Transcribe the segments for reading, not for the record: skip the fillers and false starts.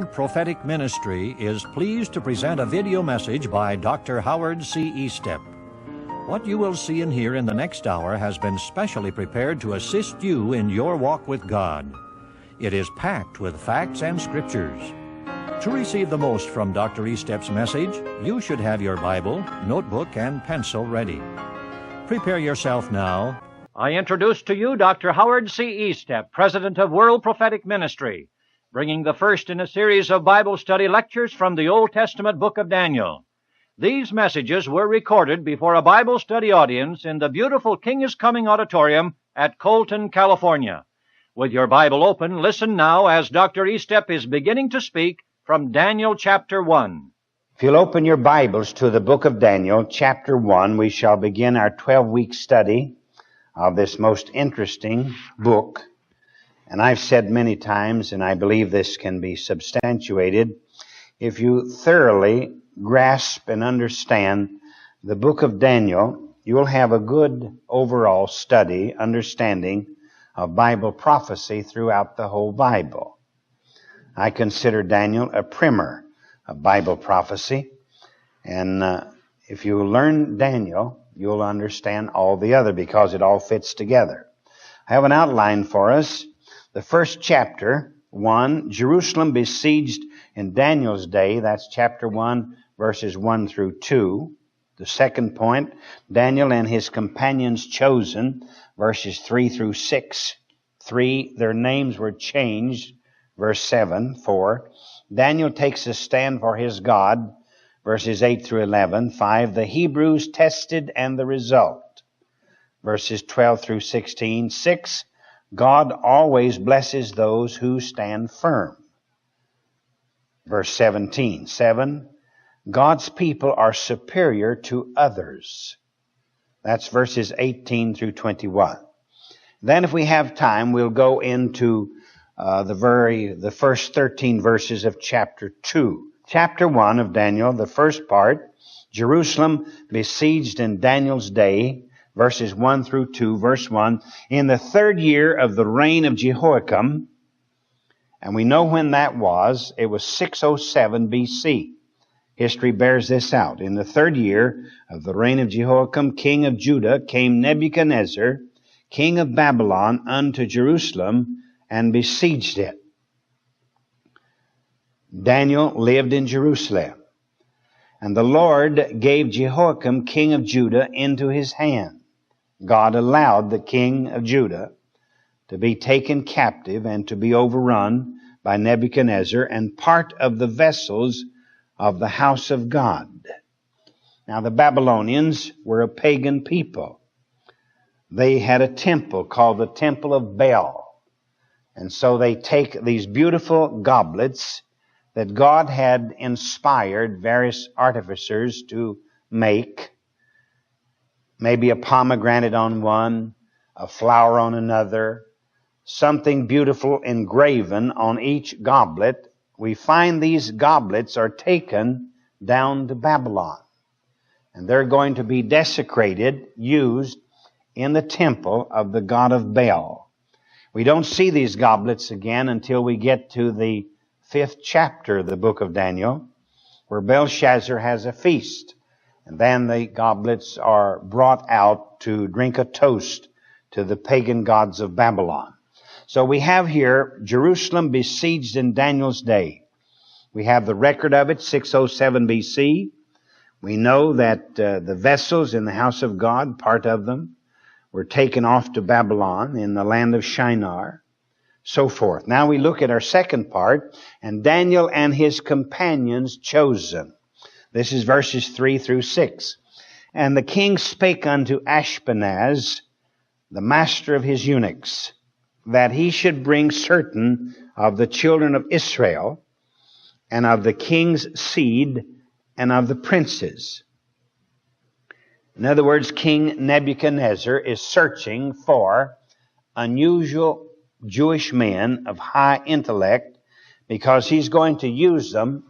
World Prophetic Ministry is pleased to present a video message by Dr. Howard C. Estep. What you will see and hear in the next hour has been specially prepared to assist you in your walk with God. It is packed with facts and scriptures. To receive the most from Dr. Estep's message, you should have your Bible, notebook, and pencil ready. Prepare yourself now. I introduce to you Dr. Howard C. Estep, President of World Prophetic Ministry, bringing the first in a series of Bible study lectures from the Old Testament book of Daniel. These messages were recorded before a Bible study audience in the beautiful King is Coming Auditorium at Colton, California. With your Bible open, listen now as Dr. Estep is beginning to speak from Daniel chapter 1. If you'll open your Bibles to the book of Daniel, chapter 1, we shall begin our 12-week study of this most interesting book. And I've said many times, and I believe this can be substantiated, if you thoroughly grasp and understand the book of Daniel, you'll have a good overall study, understanding of Bible prophecy throughout the whole Bible. I consider Daniel a primer of Bible prophecy, and if you learn Daniel, you'll understand all the other because it all fits together. I have an outline for us. The first chapter, 1, Jerusalem besieged in Daniel's day. That's chapter 1, verses 1 through 2. The second point, Daniel and his companions chosen, verses 3 through 6. 3, their names were changed, verse 7. 4, Daniel takes a stand for his God, verses 8 through 11. 5, the Hebrews tested and the result, verses 12 through 16. 6, God always blesses those who stand firm. Verse 17. 7, God's people are superior to others. That's verses 18 through 21. Then if we have time, we'll go into the first 13 verses of chapter 2. Chapter 1 of Daniel, the first part, Jerusalem besieged in Daniel's day, verses 1 through 2, verse 1, in the third year of the reign of Jehoiakim, and we know when that was. It was 607 BC. History bears this out. In the third year of the reign of Jehoiakim, king of Judah, came Nebuchadnezzar, king of Babylon, unto Jerusalem, and besieged it. Daniel lived in Jerusalem, and the Lord gave Jehoiakim, king of Judah, into his hand. God allowed the king of Judah to be taken captive and to be overrun by Nebuchadnezzar and part of the vessels of the house of God. Now the Babylonians were a pagan people. They had a temple called the Temple of Baal. And so they take these beautiful goblets that God had inspired various artificers to make, maybe a pomegranate on one, a flower on another, something beautiful engraven on each goblet. We find these goblets are taken down to Babylon, and they're going to be desecrated, used in the temple of the god of Baal. We don't see these goblets again until we get to the 5th chapter of the book of Daniel, where Belshazzar has a feast. And then the goblets are brought out to drink a toast to the pagan gods of Babylon. So we have here Jerusalem besieged in Daniel's day. We have the record of it, 607 BC. We know that the vessels in the house of God, part of them, were taken off to Babylon in the land of Shinar, so forth. Now we look at our second part, and Daniel and his companions chosen. This is verses 3 through 6. And the king spake unto Ashpenaz, the master of his eunuchs, that he should bring certain of the children of Israel, and of the king's seed, and of the princes. In other words, King Nebuchadnezzar is searching for unusual Jewish men of high intellect because he's going to use them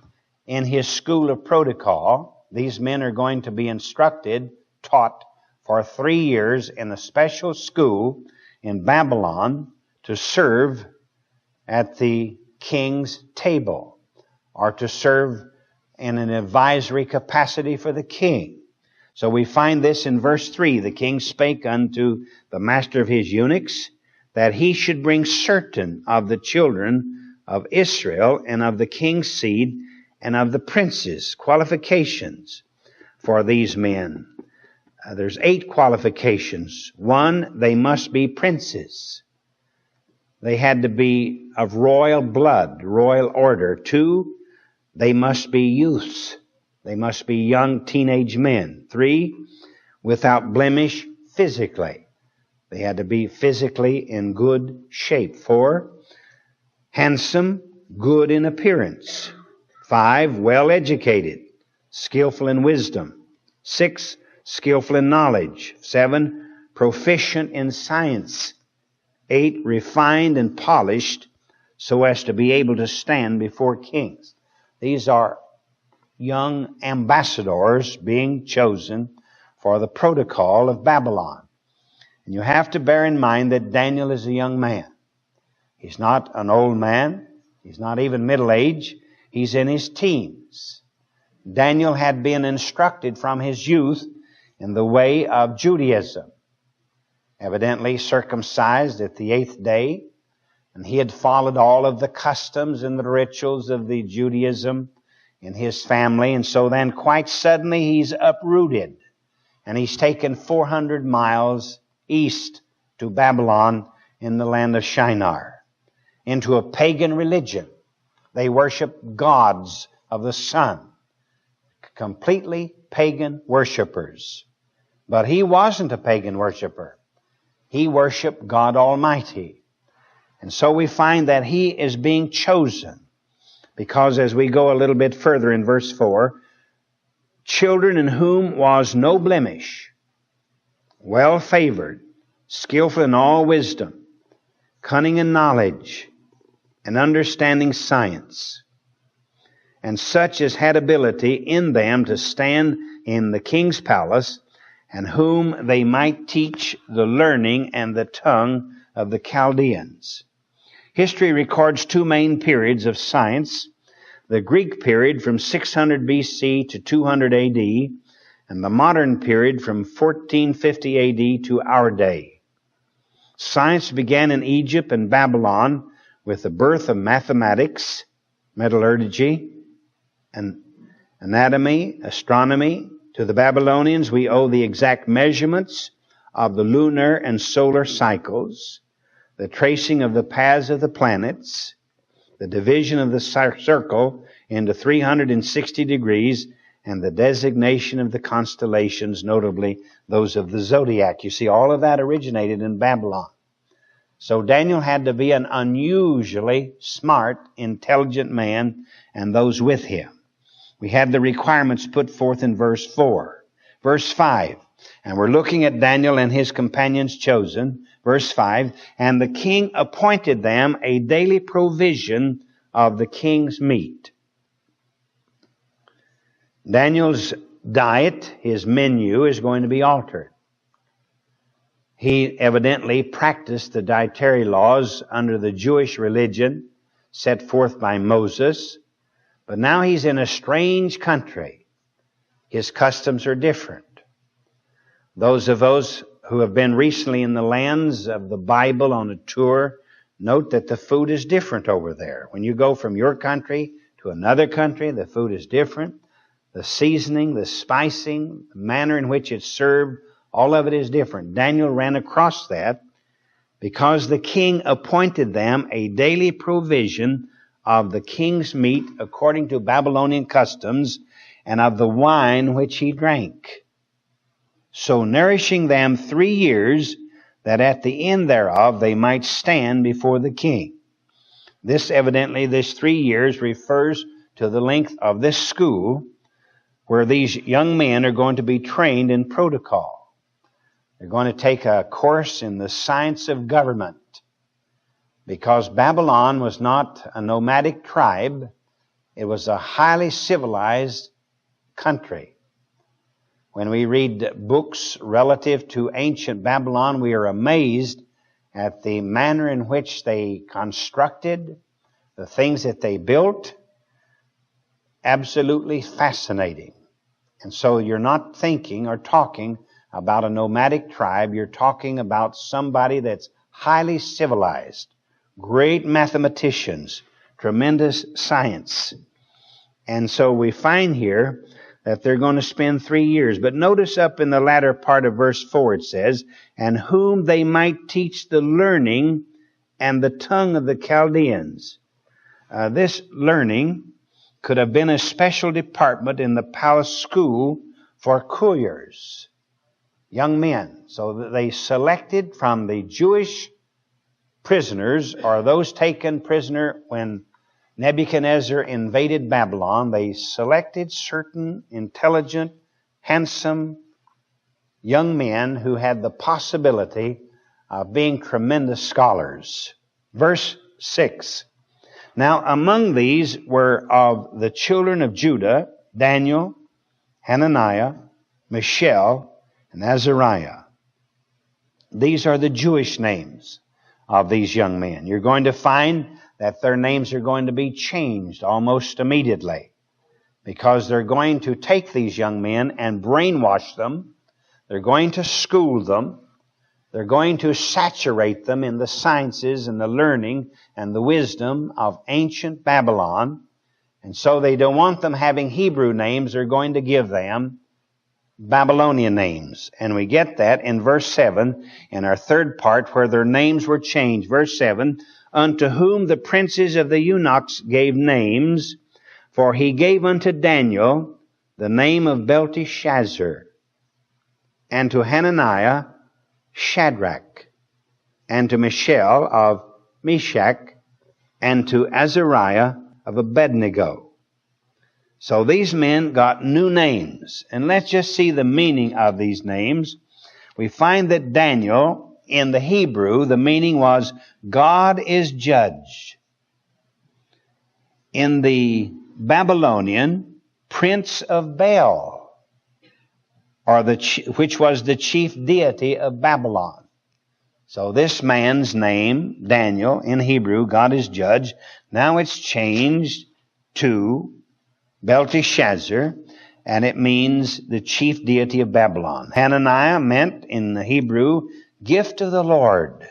in his school of protocol. These men are going to be instructed, taught for 3 years in a special school in Babylon to serve at the king's table. or to serve in an advisory capacity for the king. So we find this in verse 3. The king spake unto the master of his eunuchs that he should bring certain of the children of Israel and of the king's seed and of the princes, qualifications for these men. There's 8 qualifications. 1, they must be princes. They had to be of royal blood, royal order. 2, they must be youths. They must be young teenage men. 3, without blemish physically. They had to be physically in good shape. 4, handsome, good in appearance. 5, well educated, skillful in wisdom. 6, skillful in knowledge. 7, proficient in science. 8, refined and polished so as to be able to stand before kings. These are young ambassadors being chosen for the protocol of Babylon. And you have to bear in mind that Daniel is a young man. He's not an old man. He's not even middle-aged. He's in his teens. Daniel had been instructed from his youth in the way of Judaism. Evidently circumcised at the 8th day. And he had followed all of the customs and the rituals of the Judaism in his family. And so then quite suddenly he's uprooted. And he's taken 400 miles east to Babylon in the land of Shinar, into a pagan religion. They worship gods of the sun. Completely pagan worshipers. But he wasn't a pagan worshiper. He worshiped God Almighty. And so we find that he is being chosen. Because as we go a little bit further in verse 4, children in whom was no blemish, well favored, skillful in all wisdom, cunning in knowledge, and understanding science, and such as had ability in them to stand in the king's palace, and whom they might teach the learning and the tongue of the Chaldeans. History records 2 main periods of science: the Greek period from 600 BC to 200 AD, and the modern period from 1450 AD to our day. Science began in Egypt and Babylon with the birth of mathematics, metallurgy, and anatomy, astronomy. To the Babylonians, we owe the exact measurements of the lunar and solar cycles, the tracing of the paths of the planets, the division of the circle into 360 degrees, and the designation of the constellations, notably those of the zodiac. You see, all of that originated in Babylon. So Daniel had to be an unusually smart, intelligent man, and those with him. We had the requirements put forth in verse 4. Verse 5, and we're looking at Daniel and his companions chosen. Verse 5, and the king appointed them a daily provision of the king's meat. Daniel's diet, his menu, is going to be altered. He evidently practiced the dietary laws under the Jewish religion set forth by Moses, but now he's in a strange country. His customs are different. Those of us who have been recently in the lands of the Bible on a tour note that the food is different over there. When you go from your country to another country, the food is different. The seasoning, the spicing, the manner in which it's served, all of it is different. Daniel ran across that because the king appointed them a daily provision of the king's meat according to Babylonian customs, and of the wine which he drank. So nourishing them 3 years, that at the end thereof they might stand before the king. This 3 years refers to the length of this school, where these young men are going to be trained in protocol. They're going to take a course in the science of government, because Babylon was not a nomadic tribe. It was a highly civilized country. When we read books relative to ancient Babylon, we are amazed at the manner in which they constructed, the things that they built, absolutely fascinating. And so you're not thinking or talking about a nomadic tribe. You're talking about somebody that's highly civilized, great mathematicians, tremendous science. And so we find here that they're going to spend 3 years. But notice up in the latter part of verse 4 it says, and whom they might teach the learning and the tongue of the Chaldeans. This learning could have been a special department in the palace school for couriers, young men. So that they selected from the Jewish prisoners, or those taken prisoner when Nebuchadnezzar invaded Babylon, they selected certain intelligent, handsome young men who had the possibility of being tremendous scholars. Verse 6. Now among these were of the children of Judah, Daniel, Hananiah, Mishael, and Azariah. These are the Jewish names of these young men. You're going to find that their names are going to be changed almost immediately, because they're going to take these young men and brainwash them. They're going to school them. They're going to saturate them in the sciences and the learning and the wisdom of ancient Babylon. And so they don't want them having Hebrew names. They're going to give them Babylonian names. And we get that in verse 7 in our third part, where their names were changed. Verse 7, unto whom the princes of the eunuchs gave names, for he gave unto Daniel the name of Belteshazzar, and to Hananiah Shadrach, and to Mishael of Meshach, and to Azariah of Abednego. So these men got new names. And let's just see the meaning of these names. We find that Daniel, in the Hebrew, the meaning was God is judge. In the Babylonian, Prince of Baal, or which was the chief deity of Babylon. So this man's name, Daniel, in Hebrew, God is judge. Now it's changed to Belteshazzar, and it means the chief deity of Babylon. Hananiah meant in the Hebrew, gift of the Lord,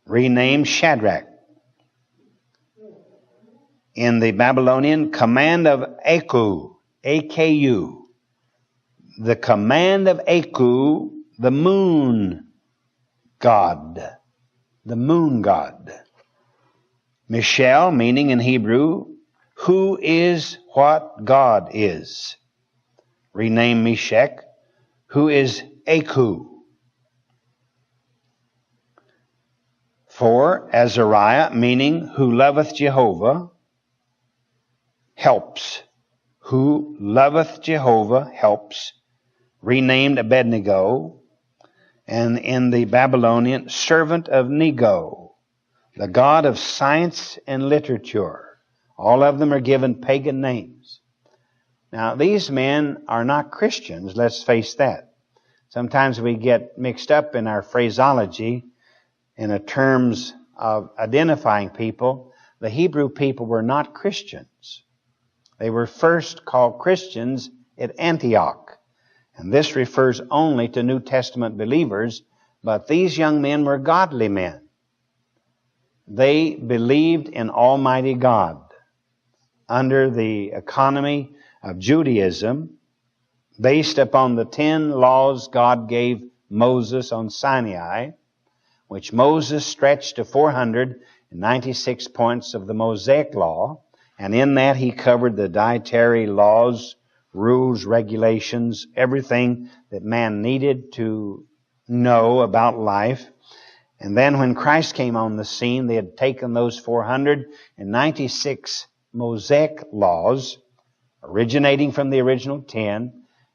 renamed Shadrach. In the Babylonian, command of Aku, A-K-U. The command of Aku, the moon god. The moon god. Mishael, meaning in Hebrew, who is what God is. Renamed Meshach, who is Aku. For Azariah, meaning who loveth Jehovah, helps. Who loveth Jehovah, helps. Renamed Abednego, and in the Babylonian, servant of Nego, the god of science and literature. All of them are given pagan names. Now, these men are not Christians, let's face that. Sometimes we get mixed up in our phraseology in the terms of identifying people. The Hebrew people were not Christians. They were first called Christians at Antioch. And this refers only to New Testament believers, but these young men were godly men. They believed in Almighty God. Under the economy of Judaism, based upon the 10 laws God gave Moses on Sinai, which Moses stretched to 496 points of the Mosaic Law, and in that he covered the dietary laws, rules, regulations, everything that man needed to know about life. And then when Christ came on the scene, they had taken those 496 Mosaic laws, originating from the original 10,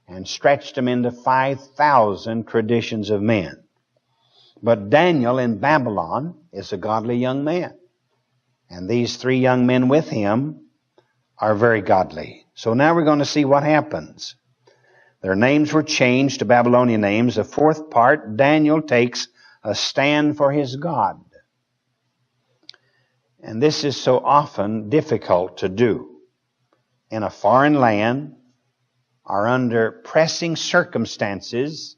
and stretched them into 5,000 traditions of men. But Daniel in Babylon is a godly young man. And these 3 young men with him are very godly. So now we're going to see what happens. Their names were changed to Babylonian names. The fourth part, Daniel takes a stand for his God. And this is so often difficult to do. in a foreign land, or under pressing circumstances,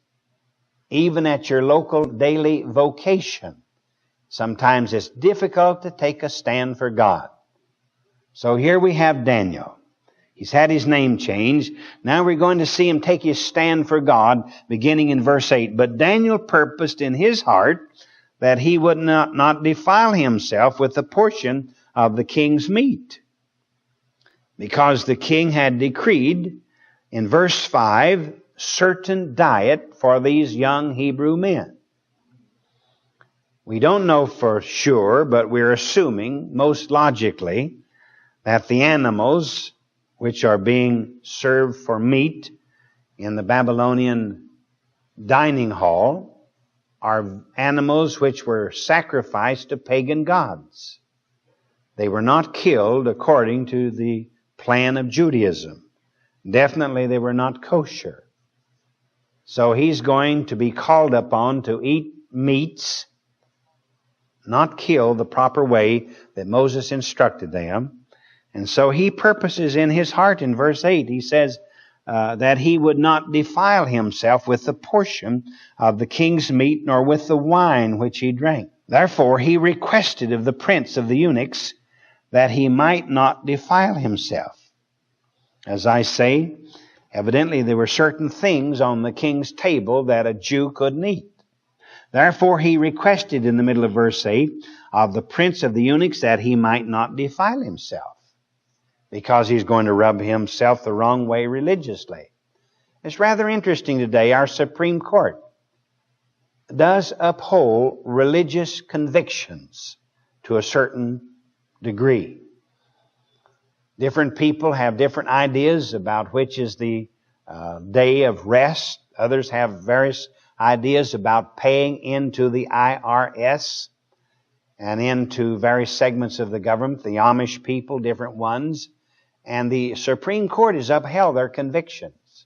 even at your local daily vocation, sometimes it's difficult to take a stand for God. So here we have Daniel. He's had his name changed. Now we're going to see him take his stand for God, beginning in verse 8. But Daniel purposed in his heart that he would not defile himself with the portion of the king's meat, because the king had decreed, in verse 5, certain diet for these young Hebrew men. We don't know for sure, but we're assuming, most logically, that the animals which are being served for meat in the Babylonian dining hall are animals which were sacrificed to pagan gods. They were not killed according to the plan of Judaism. Definitely they were not kosher. So he's going to be called upon to eat meats not killed the proper way that Moses instructed them. And so he purposes in his heart, in verse 8, he says that he would not defile himself with the portion of the king's meat, nor with the wine which he drank. Therefore he requested of the prince of the eunuchs that he might not defile himself. As I say, evidently there were certain things on the king's table that a Jew couldn't eat. Therefore he requested in the middle of verse 8 of the prince of the eunuchs that he might not defile himself, because he's going to rub himself the wrong way religiously. It's rather interesting today. Our Supreme Court does uphold religious convictions to a certain degree. Different people have different ideas about which is the day of rest. Others have various ideas about paying into the IRS and into various segments of the government, the Amish people, different ones. And the Supreme Court has upheld their convictions.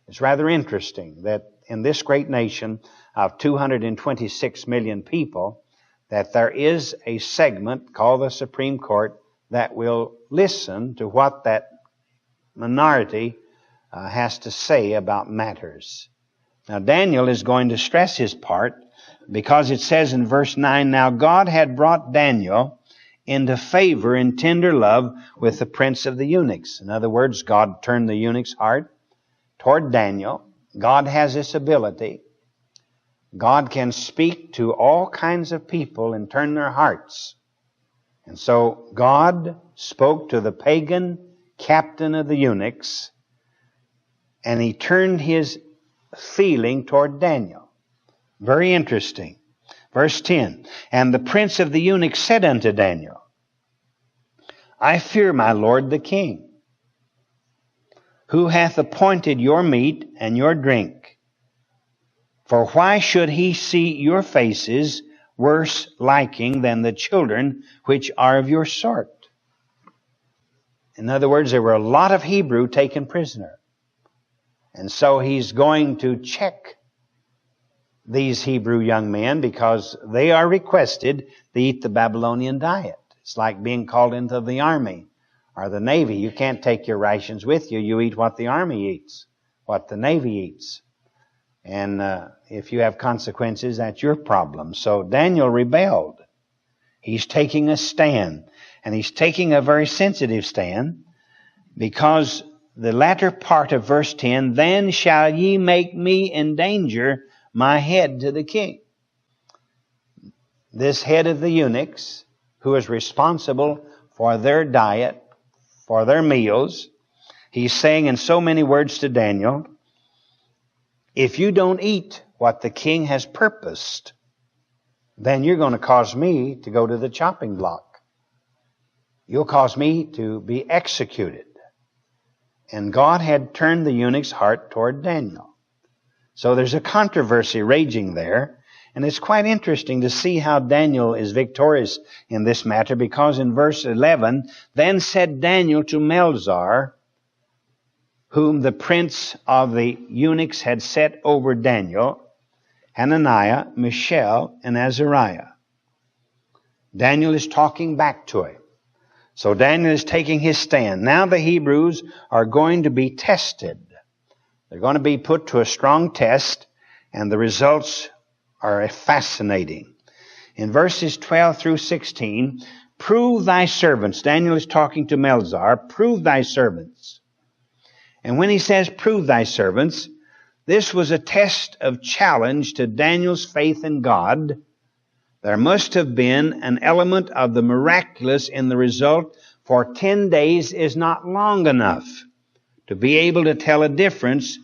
It's rather interesting that in this great nation of 226 million people, that there is a segment called the Supreme Court that will listen to what that minority has to say about matters. Now Daniel is going to stress his part, because it says in verse 9, now God had brought Daniel into favor and tender love with the prince of the eunuchs. In other words, God turned the eunuch's heart toward Daniel. God has this ability. God can speak to all kinds of people and turn their hearts. And so God spoke to the pagan captain of the eunuchs, and he turned his feeling toward Daniel. Very interesting. Verse 10, and the prince of the eunuchs said unto Daniel, I fear my lord the king, who hath appointed your meat and your drink. For why should he see your faces worse liking than the children which are of your sort? In other words, there were a lot of Hebrew taken prisoner. And so he's going to check these Hebrew young men, because they are requested to eat the Babylonian diet. It's like being called into the army or the Navy. You can't take your rations with you. You eat what the army eats, what the Navy eats. And if you have consequences, that's your problem. So Daniel rebelled. He's taking a stand. And he's taking a very sensitive stand, because the latter part of verse 10, then shall ye make me endanger my head to the king. This head of the eunuchs, who is responsible for their diet, for their meals, he's saying in so many words to Daniel, if you don't eat what the king has purposed, then you're going to cause me to go to the chopping block. You'll cause me to be executed. And God had turned the eunuch's heart toward Daniel. So there's a controversy raging there. And it's quite interesting to see how Daniel is victorious in this matter, because in verse 11, then said Daniel to Melzar, whom the prince of the eunuchs had set over Daniel, Hananiah, Mishael, and Azariah. Daniel is talking back to him. So Daniel is taking his stand. Now the Hebrews are going to be tested. They're going to be put to a strong test, and the results are fascinating. In verses 12 through 16, prove thy servants. Daniel is talking to Melzar. Prove thy servants. And when he says prove thy servants, this was a test of challenge to Daniel's faith in God. There must have been an element of the miraculous in the result, for 10 days is not long enough to be able to tell a difference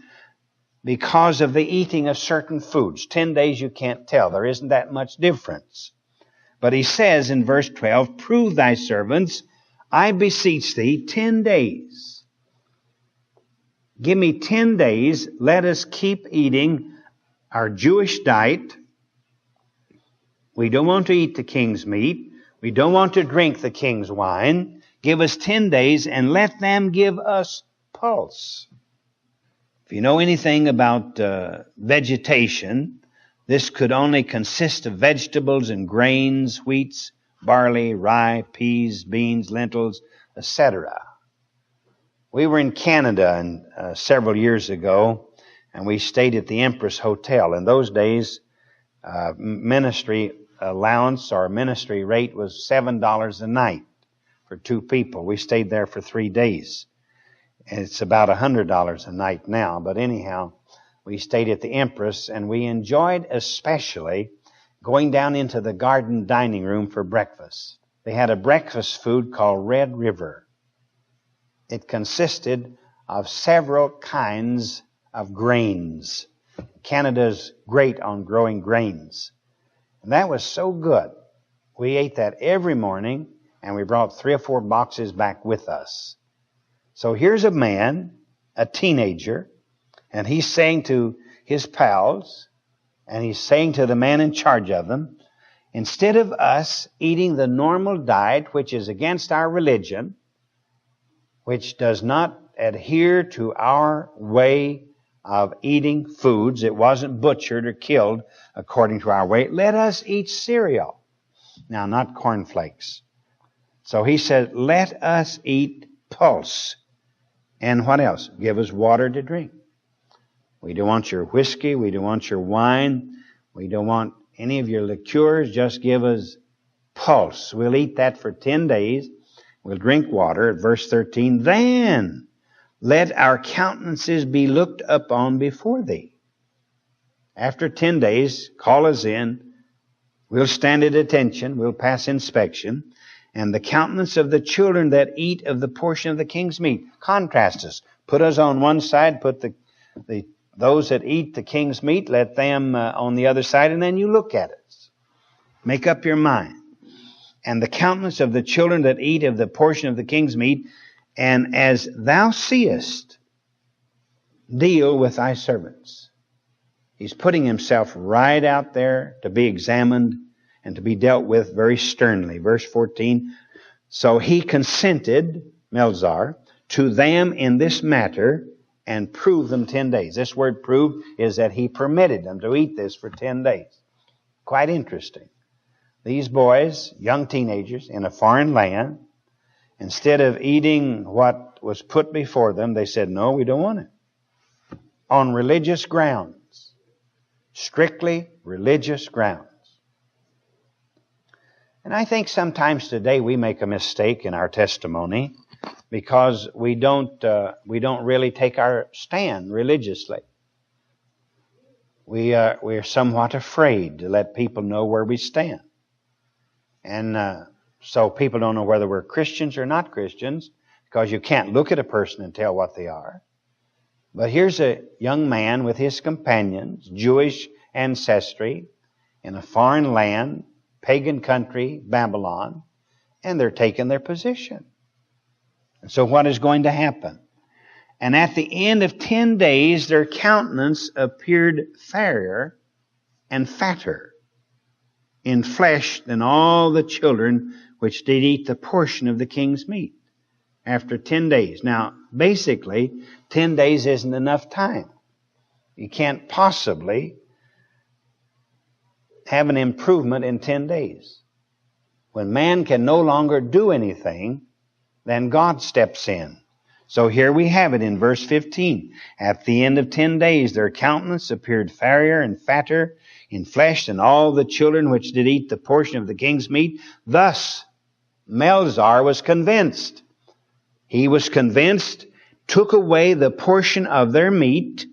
because of the eating of certain foods. 10 days you can't tell. There isn't that much difference. But he says in verse 12, prove thy servants, I beseech thee, 10 days. Give me 10 days. Let us keep eating our Jewish diet. We don't want to eat the king's meat. We don't want to drink the king's wine. Give us 10 days and let them give us pulse. If you know anything about vegetation, this could only consist of vegetables and grains, wheats, barley, rye, peas, beans, lentils, etc. We were in Canada several years ago, and we stayed at the Empress Hotel. In those days, ministry allowance or ministry rate was $7 a night for 2 people. We stayed there for 3 days. And it's about $100 a night now. But anyhow, we stayed at the Empress, and we enjoyed especially going down into the garden dining room for breakfast. They had a breakfast food called Red River. It consisted of several kinds of grains. Canada's great on growing grains. And that was so good. We ate that every morning, and we brought 3 or 4 boxes back with us. So here's a man, a teenager, and he's saying to his pals, and he's saying to the man in charge of them, instead of us eating the normal diet, which is against our religion, which does not adhere to our way of eating foods, it wasn't butchered or killed according to our way, let us eat cereal. Now, not cornflakes. So he said, let us eat pulse. And what else? Give us water to drink. We don't want your whiskey. We don't want your wine. We don't want any of your liqueurs. Just give us pulse. We'll eat that for 10 days. We'll drink water. At verse 13, then let our countenances be looked upon before thee. After 10 days, call us in. We'll stand at attention. We'll pass inspection. And the countenance of the children that eat of the portion of the king's meat. Contrast us. Put us on one side. Put those that eat the king's meat, let them on the other side, and then you look at us. Make up your mind. And the countenance of the children that eat of the portion of the king's meat, and as thou seest, deal with thy servants. He's putting himself right out there to be examined and to be dealt with very sternly. Verse 14, so he consented, Melzar, to them in this matter and proved them 10 days. This word prove is that he permitted them to eat this for 10 days. Quite interesting. These boys, young teenagers in a foreign land, instead of eating what was put before them, they said, no, we don't want it. On religious grounds. Strictly religious grounds. And I think sometimes today we make a mistake in our testimony because we don't really take our stand religiously. We're somewhat afraid to let people know where we stand. And so people don't know whether we're Christians or not Christians because you can't look at a person and tell what they are. But here's a young man with his companions, Jewish ancestry, in a foreign land, pagan country, Babylon, and they're taking their position. And so what is going to happen? And at the end of 10 days, their countenance appeared fairer and fatter in flesh than all the children which did eat the portion of the king's meat. After 10 days. Now, basically, 10 days isn't enough time. You can't possibly have an improvement in 10 days. When man can no longer do anything, then God steps in. So here we have it in verse 15. At the end of 10 days their countenance appeared fairer and fatter in flesh than all the children which did eat the portion of the king's meat. Thus Melzar was convinced. He was convinced, took away the portion of their meat.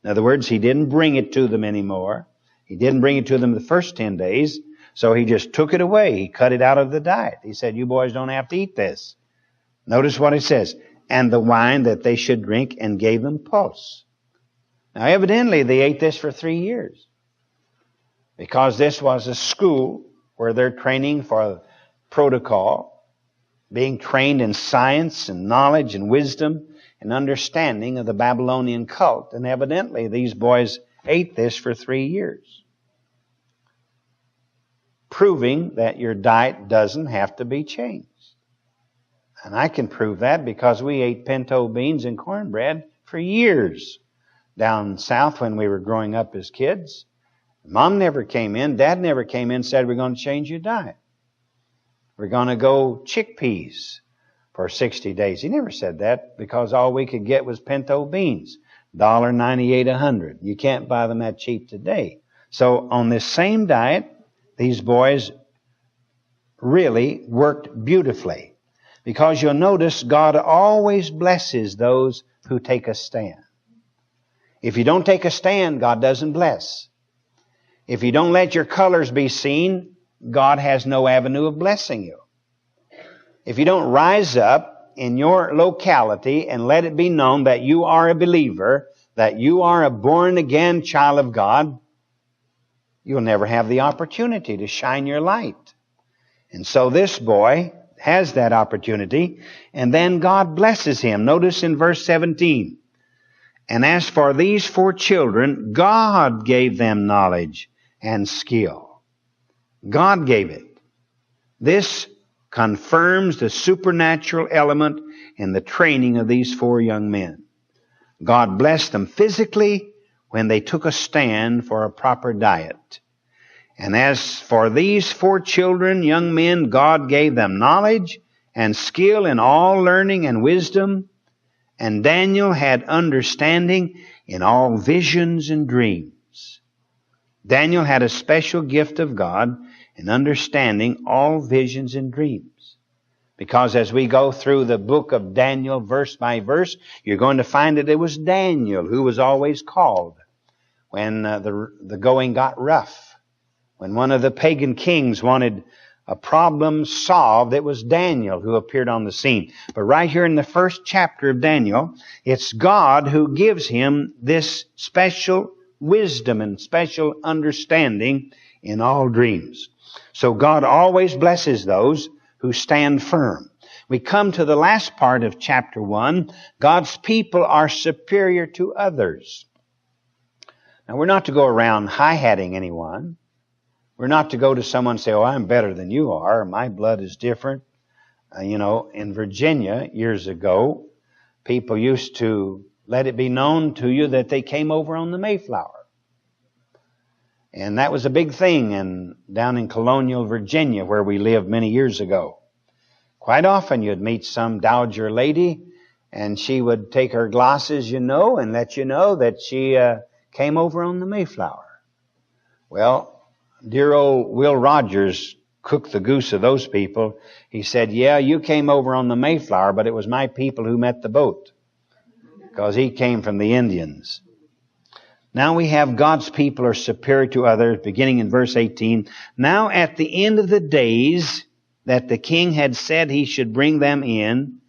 In other words, he didn't bring it to them anymore. He didn't bring it to them the first 10 days. So he just took it away. He cut it out of the diet. He said, you boys don't have to eat this. Notice what it says. And the wine that they should drink, and gave them pulse. Now evidently they ate this for 3 years. Because this was a school where they're training for protocol, being trained in science and knowledge and wisdom and understanding of the Babylonian cult. And evidently these boys ate this for 3 years. Proving that your diet doesn't have to be changed. And I can prove that because we ate pinto beans and cornbread for years down south when we were growing up as kids. Mom never came in, Dad never came in and said, we're going to change your diet. We're going to go chickpeas for 60 days. He never said that because all we could get was pinto beans. $1.98 a hundred. You can't buy them that cheap today. So on this same diet, these boys really worked beautifully. Because you'll notice God always blesses those who take a stand. If you don't take a stand, God doesn't bless. If you don't let your colors be seen, God has no avenue of blessing you. If you don't rise up in your locality and let it be known that you are a believer, that you are a born-again child of God, you'll never have the opportunity to shine your light. And so this boy has that opportunity, and then God blesses him. Notice in verse 17, and as for these 4 children, God gave them knowledge and skill. God gave it. This confirms the supernatural element in the training of these 4 young men. God blessed them physically when they took a stand for a proper diet. And as for these 4 children, young men, God gave them knowledge and skill in all learning and wisdom. And Daniel had understanding in all visions and dreams. Daniel had a special gift of God in understanding all visions and dreams. Because as we go through the book of Daniel verse by verse, you're going to find that it was Daniel who was always called when the going got rough. When one of the pagan kings wanted a problem solved, it was Daniel who appeared on the scene. But right here in the first chapter of Daniel, it's God who gives him this special wisdom and special understanding in all dreams. So God always blesses those who stand firm. We come to the last part of chapter 1. God's people are superior to others. Now we're not to go around high-hatting anyone. We're not to go to someone and say, oh, I'm better than you are. My blood is different. In Virginia years ago, people used to let it be known to you that they came over on the Mayflower. And that was a big thing down in colonial Virginia where we lived many years ago. Quite often you'd meet some dowager lady and she would take her glasses, and let you know that she came over on the Mayflower. Well, dear old Will Rogers cooked the goose of those people. He said, yeah, you came over on the Mayflower, but it was my people who met the boat. Because he came from the Indians. Now we have God's people are superior to others, beginning in verse 18. Now at the end of the days that the king had said he should bring them in,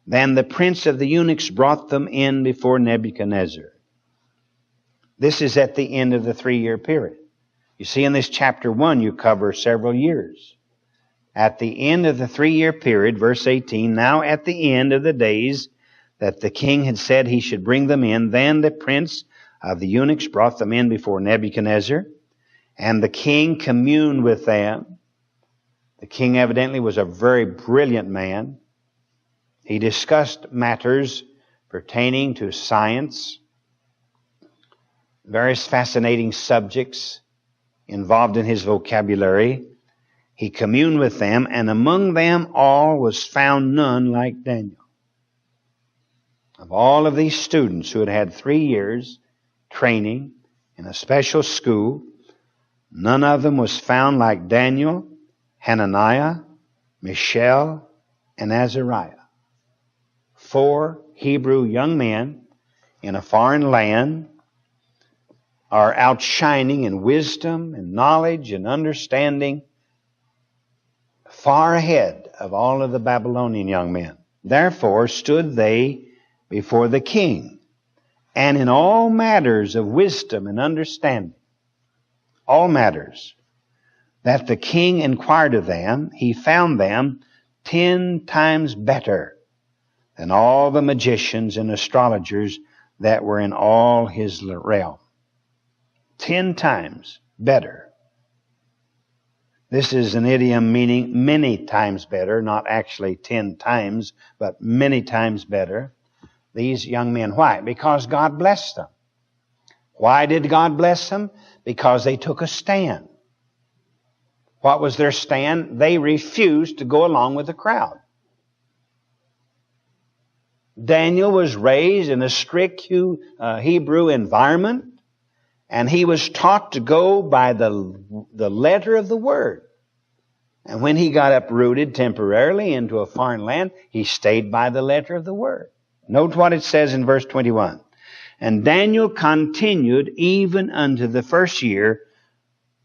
then the prince of the eunuchs brought them in before Nebuchadnezzar. This is at the end of the 3-year period. You see, in this chapter 1, you cover several years. At the end of the 3-year period, verse 18, now at the end of the days that the king had said he should bring them in, then the prince of the eunuchs brought them in before Nebuchadnezzar, and the king communed with them. The king evidently was a very brilliant man. He discussed matters pertaining to science, various fascinating subjects involved in his vocabulary. He communed with them, and among them all was found none like Daniel. Of all of these students who had had 3 years training in a special school, none of them was found like Daniel, Hananiah, Mishael, and Azariah. 4 Hebrew young men in a foreign land are outshining in wisdom and knowledge and understanding far ahead of all of the Babylonian young men. Therefore stood they before the king, and in all matters of wisdom and understanding, all matters that the king inquired of them, he found them 10 times better than all the magicians and astrologers that were in all his realm. 10 times better. This is an idiom meaning many times better, not actually 10 times, but many times better. These young men. Why? Because God blessed them. Why did God bless them? Because they took a stand. What was their stand? They refused to go along with the crowd. Daniel was raised in a strict Hebrew environment, and he was taught to go by the letter of the Word. And when he got uprooted temporarily into a foreign land, he stayed by the letter of the Word. Note what it says in verse 21. And Daniel continued even unto the first year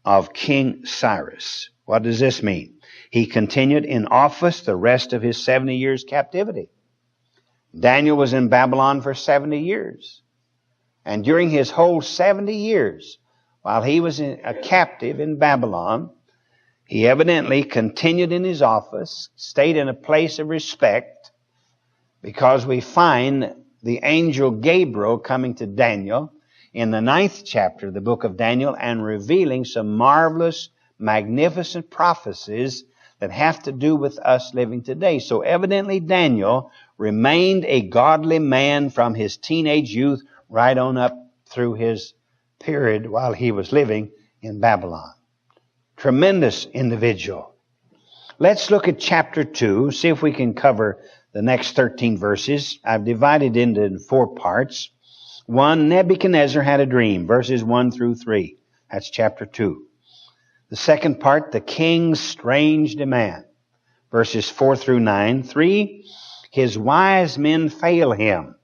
of King Cyrus. What does this mean? He continued in office the rest of his 70 years captivity. Daniel was in Babylon for 70 years. And during his whole 70 years, while he was a captive in Babylon, he evidently continued in his office, stayed in a place of respect, because we find the angel Gabriel coming to Daniel in the 9th chapter of the book of Daniel and revealing some marvelous, magnificent prophecies that have to do with us living today. So evidently Daniel remained a godly man from his teenage youth right on up through his period while he was living in Babylon. Tremendous individual. Let's look at chapter 2, see if we can cover the next 13 verses. I've divided it into 4 parts. 1, Nebuchadnezzar had a dream, verses 1 through 3. That's chapter 2. The second part, the king's strange demand, verses 4 through 9. 3, his wise men fail him,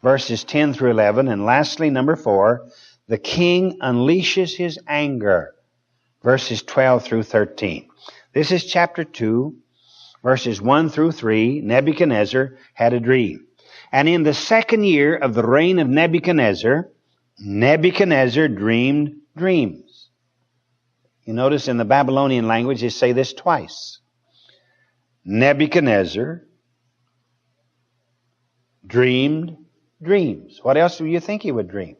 verses 10 through 11. And lastly, number 4, the king unleashes his anger, verses 12 through 13. This is chapter 2. Verses 1 through 3, Nebuchadnezzar had a dream. And in the 2nd year of the reign of Nebuchadnezzar, Nebuchadnezzar dreamed dreams. You notice in the Babylonian language they say this twice. Nebuchadnezzar dreamed dreams. What else do you think he would dream?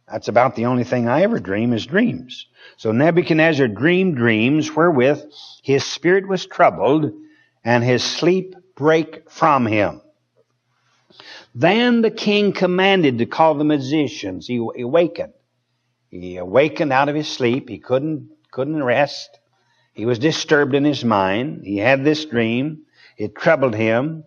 That's about the only thing I ever dream is dreams. So Nebuchadnezzar dreamed dreams wherewith his spirit was troubled and his sleep brake from him. Then the king commanded to call the magicians. He awakened. He awakened out of his sleep. He couldn't rest. He was disturbed in his mind. He had this dream. It troubled him.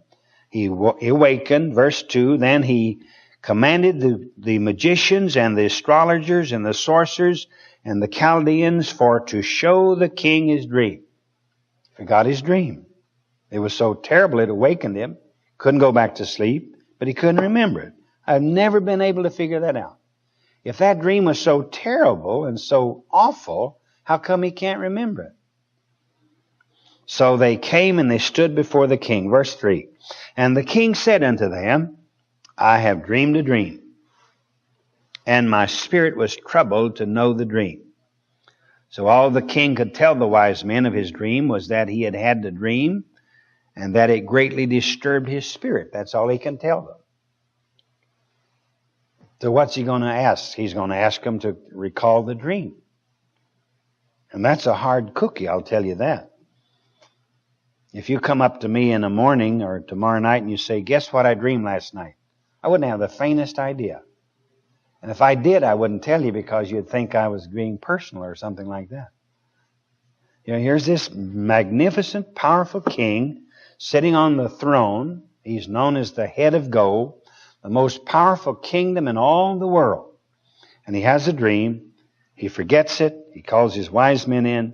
He awakened. Verse 2, then he commanded the magicians and the astrologers and the sorcerers and the Chaldeans for to show the king his dream. Forgot his dream. It was so terrible it awakened him. Couldn't go back to sleep, but he couldn't remember it. I've never been able to figure that out. If that dream was so terrible and so awful, how come he can't remember it? So they came and they stood before the king. Verse 3, and the king said unto them, I have dreamed a dream, and my spirit was troubled to know the dream. So all the king could tell the wise men of his dream was that he had had the dream and that it greatly disturbed his spirit. That's all he can tell them. So what's he going to ask? He's going to ask them to recall the dream. And that's a hard cookie, I'll tell you that. If you come up to me in the morning or tomorrow night and you say, guess what I dreamed last night? I wouldn't have the faintest idea. And if I did, I wouldn't tell you because you'd think I was being personal or something like that. Here's this magnificent, powerful king sitting on the throne. He's known as the head of gold, the most powerful kingdom in all the world. And he has a dream. He forgets it. He calls his wise men in.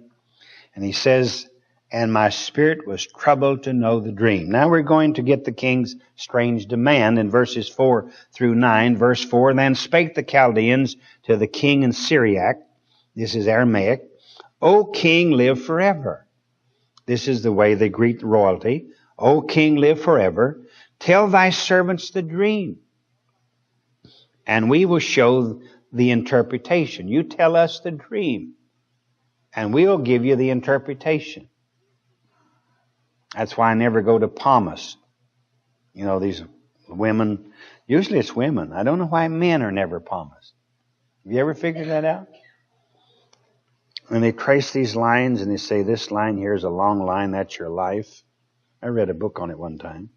And he says, and my spirit was troubled to know the dream. Now we're going to get the king's strange demand in verses 4 through 9. Verse 4, then spake the Chaldeans to the king in Syriac. This is Aramaic. O king, live forever. This is the way they greet royalty. O king, live forever. Tell thy servants the dream, and we will show the interpretation. You tell us the dream, and we'll give you the interpretation. That's why I never go to palmists. These women, usually it's women. I don't know why men are never palmists. Have you ever figured that out? And they trace these lines and they say, this line here is a long line, that's your life. I read a book on it one time.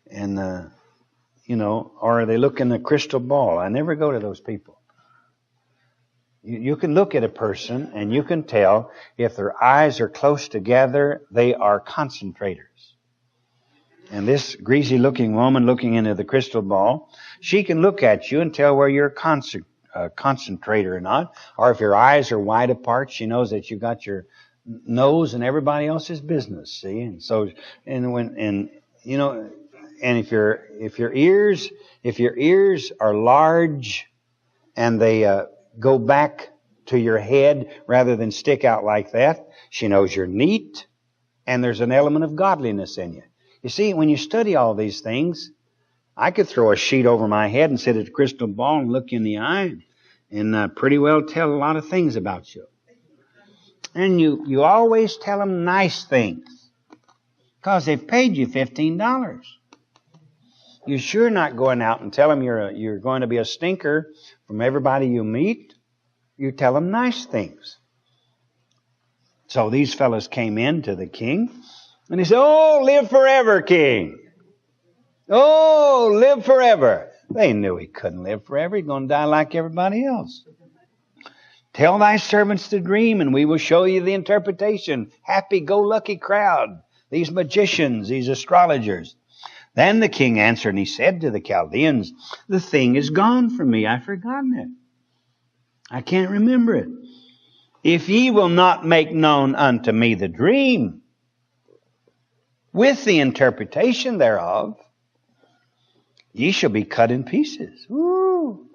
And, or they look in the crystal ball. I never go to those people. You can look at a person and you can tell if their eyes are close together, they are concentrators. And this greasy looking woman looking into the crystal ball, she can look at you and tell where you're concentrator or not. Or if your eyes are wide apart, she knows that you got your nose in everybody else's business. See? And so, and if your ears are large and they go back to your head rather than stick out like that, she knows you're neat and there's an element of godliness in you. You see, when you study all these things, I could throw a sheet over my head and sit at the crystal ball and look you in the eye and pretty well tell a lot of things about you. And you always tell them nice things because they've paid you $15. You're sure not going out and tell them you're going to be a stinker from everybody you meet. You tell them nice things. So these fellows came in to the king and he said, oh, live forever, king. Oh, live forever. They knew he couldn't live forever. He's going to die like everybody else. Tell thy servants the dream, and we will show you the interpretation. Happy-go-lucky crowd. These magicians, these astrologers. Then the king answered, and he said to the Chaldeans, the thing is gone from me. I've forgotten it. I can't remember it. If ye will not make known unto me the dream, with the interpretation thereof, ye shall be cut in pieces. Woo.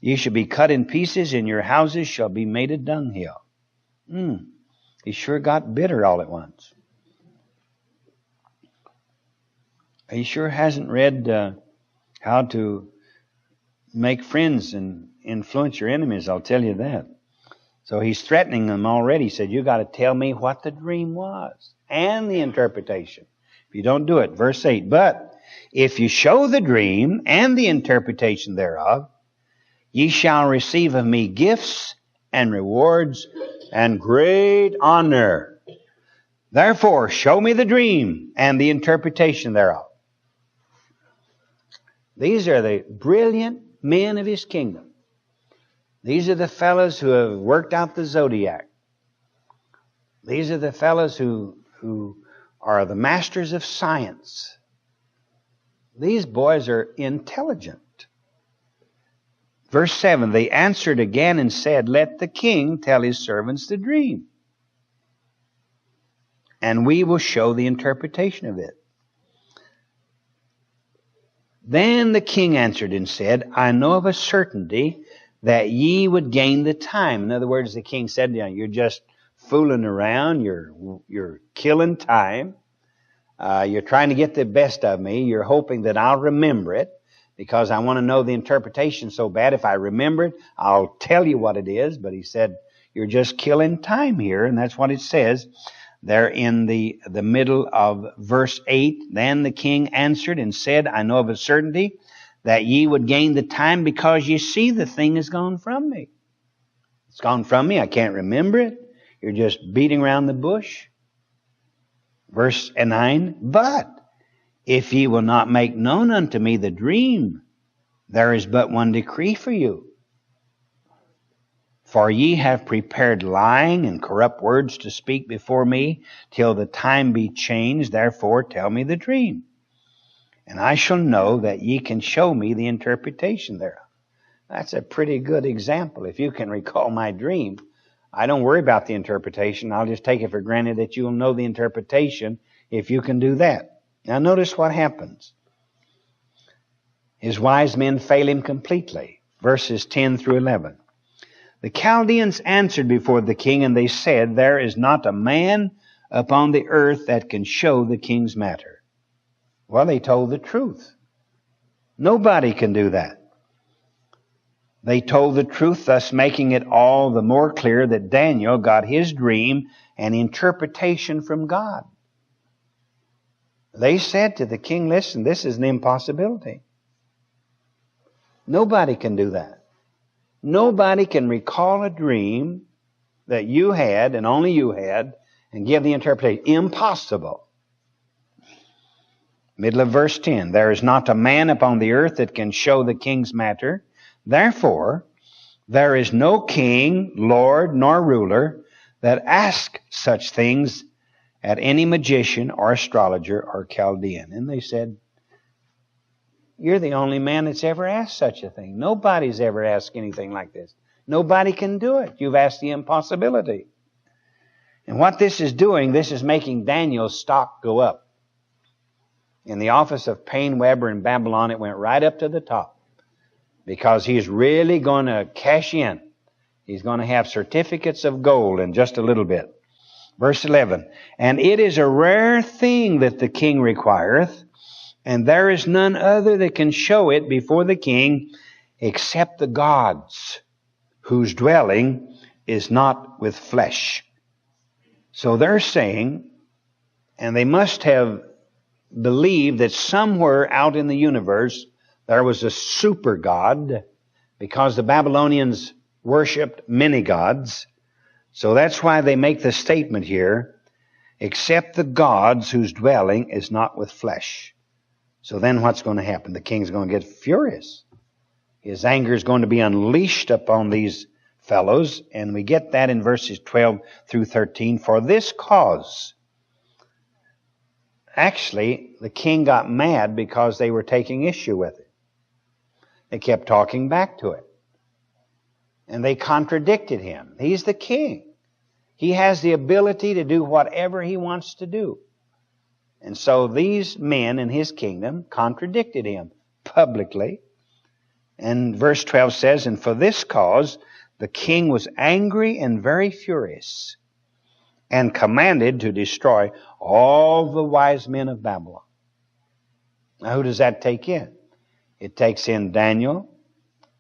Ye shall be cut in pieces, and your houses shall be made a dunghill. He sure got bitter all at once. He sure hasn't read how to make friends and influence your enemies, I'll tell you that. So he's threatening them already. He said, you got to tell me what the dream was and the interpretation. If you don't do it, verse 8, but if you show the dream and the interpretation thereof, ye shall receive of me gifts and rewards and great honor. Therefore, show me the dream and the interpretation thereof. These are the brilliant men of his kingdom. These are the fellows who have worked out the zodiac. These are the fellows who are the masters of science. These boys are intelligent. Verse 7, they answered again and said, let the king tell his servants the dream, and we will show the interpretation of it. Then the king answered and said, I know of a certainty that ye would gain the time. In other words, the king said, you're just fooling around. You're killing time. You're trying to get the best of me. You're hoping that I'll remember it because I want to know the interpretation so bad. If I remember it, I'll tell you what it is. But he said, you're just killing time here. And that's what it says there in the middle of verse 8. Then the king answered and said, I know of a certainty that ye would gain the time because ye see the thing is gone from me. It's gone from me. I can't remember it. You're just beating around the bush. Verse 9, but if ye will not make known unto me the dream, there is but one decree for you. For ye have prepared lying and corrupt words to speak before me, till the time be changed. Therefore tell me the dream, and I shall know that ye can show me the interpretation thereof. That's a pretty good example. If you can recall my dream, I don't worry about the interpretation. I'll just take it for granted that you'll know the interpretation if you can do that. Now notice what happens. His wise men fail him completely. Verses 10 through 11. The Chaldeans answered before the king, and they said, There is not a man upon the earth that can show the king's matter. Well, they told the truth. Nobody can do that. They told the truth, thus making it all the more clear that Daniel got his dream and interpretation from God. They said to the king, listen, this is an impossibility. Nobody can do that. Nobody can recall a dream that you had and only you had and give the interpretation. Impossible. Middle of verse 10. There is not a man upon the earth that can show the king's matter. Therefore, there is no king, lord, nor ruler that asks such things at any magician or astrologer or Chaldean. And they said, you're the only man that's ever asked such a thing. Nobody's ever asked anything like this. Nobody can do it. You've asked the impossibility. And what this is doing, this is making Daniel's stock go up. In the office of Payne Weber in Babylon, it went right up to the top. Because he's really going to cash in. He's going to have certificates of gold in just a little bit. Verse 11. And it is a rare thing that the king requireth, and there is none other that can show it before the king except the gods, whose dwelling is not with flesh. So they're saying, and they must have believed that somewhere out in the universe there was a super god, because the Babylonians worshipped many gods. So that's why they make the statement here, except the gods whose dwelling is not with flesh. So then what's going to happen? The king's going to get furious. His anger is going to be unleashed upon these fellows. And we get that in verses 12 through 13. For this cause, actually, the king got mad because they were taking issue with it. They kept talking back to it. And they contradicted him. He's the king. He has the ability to do whatever he wants to do. And so these men in his kingdom contradicted him publicly. And verse 12 says, And for this cause the king was angry and very furious, and commanded to destroy all the wise men of Babylon. Now who does that take in? It takes in Daniel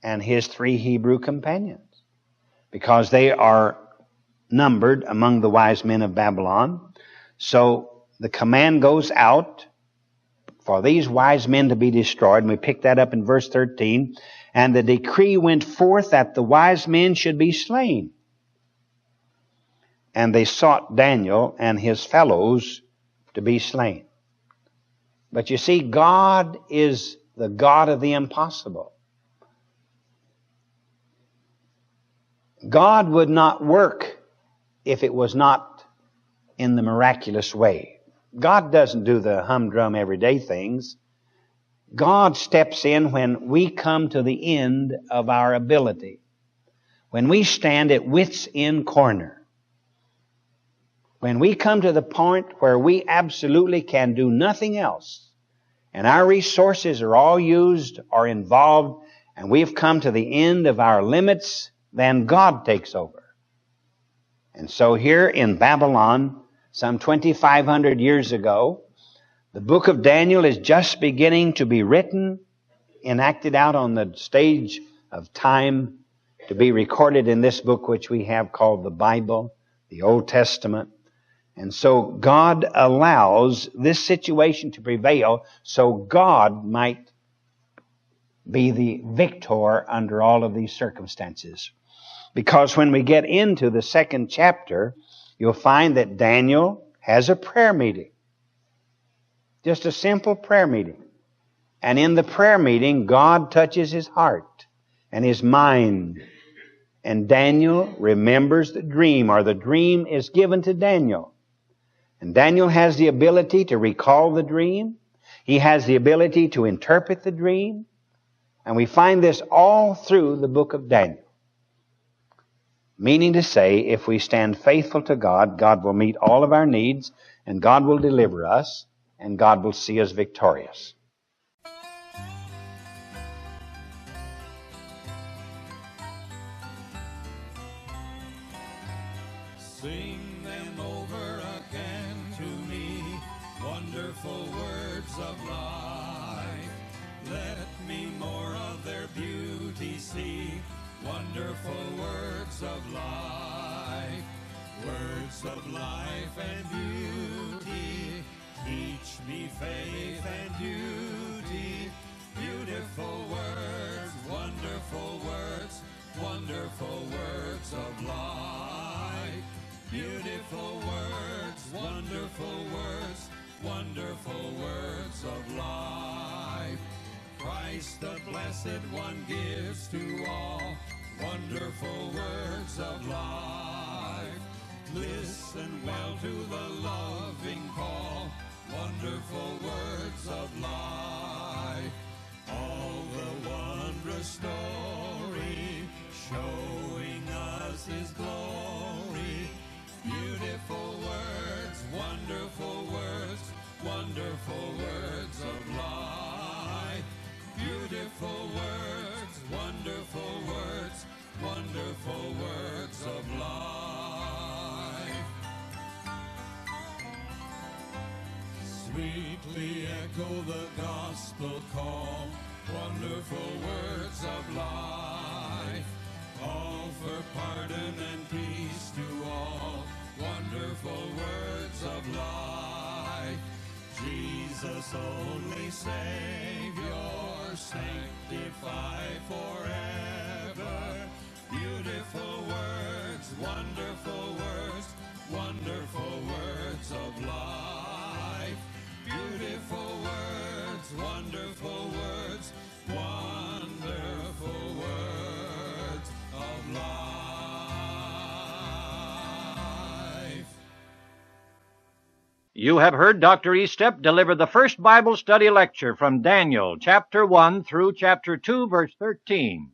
and his 3 Hebrew companions, because they are numbered among the wise men of Babylon. So the command goes out for these wise men to be destroyed. And we pick that up in verse 13. And the decree went forth that the wise men should be slain. And they sought Daniel and his fellows to be slain. But you see, God is the God of the impossible. God would not work if it was not in the miraculous way. God doesn't do the humdrum everyday things. God steps in when we come to the end of our ability. When we stand at wit's end corner. When we come to the point where we absolutely can do nothing else, and our resources are all used or involved, and we've come to the end of our limits, then God takes over. And so here in Babylon, some 2,500 years ago, the book of Daniel is just beginning to be written, enacted out on the stage of time, to be recorded in this book which we have called the Bible, the Old Testament. And so God allows this situation to prevail so God might be the victor under all of these circumstances. Because when we get into the 2nd chapter, you'll find that Daniel has a prayer meeting. Just a simple prayer meeting. And in the prayer meeting, God touches his heart and his mind. And Daniel remembers the dream, or the dream is given to Daniel. And Daniel has the ability to recall the dream. He has the ability to interpret the dream. And we find this all through the book of Daniel. Meaning to say, if we stand faithful to God, God will meet all of our needs, and God will deliver us, and God will see us victorious. Sing them over again to me, wonderful words of life. Let me more of their beauty see, wonderful words of life. Words of life and beauty, teach me faith and duty. Beautiful words, wonderful words, wonderful words of life. Beautiful words, wonderful words, wonderful words of life. Christ the Blessed One gives to all wonderful words of life. Listen well to the loving call, wonderful words of life. All the wondrous story, showing us His glory. Beautiful words, wonderful words, wonderful words of life. Beautiful words, wonderful words, wonderful words of life. Sweetly echo the gospel call, wonderful words of life. All for pardon and peace to all, wonderful words of life. Jesus only Savior, sanctify forever. Beautiful words, wonderful words, wonderful words of life. Beautiful words, wonderful words, wonderful words of life. You have heard Dr. Estep deliver the first Bible study lecture from Daniel, chapter 1 through chapter 2, verse 13.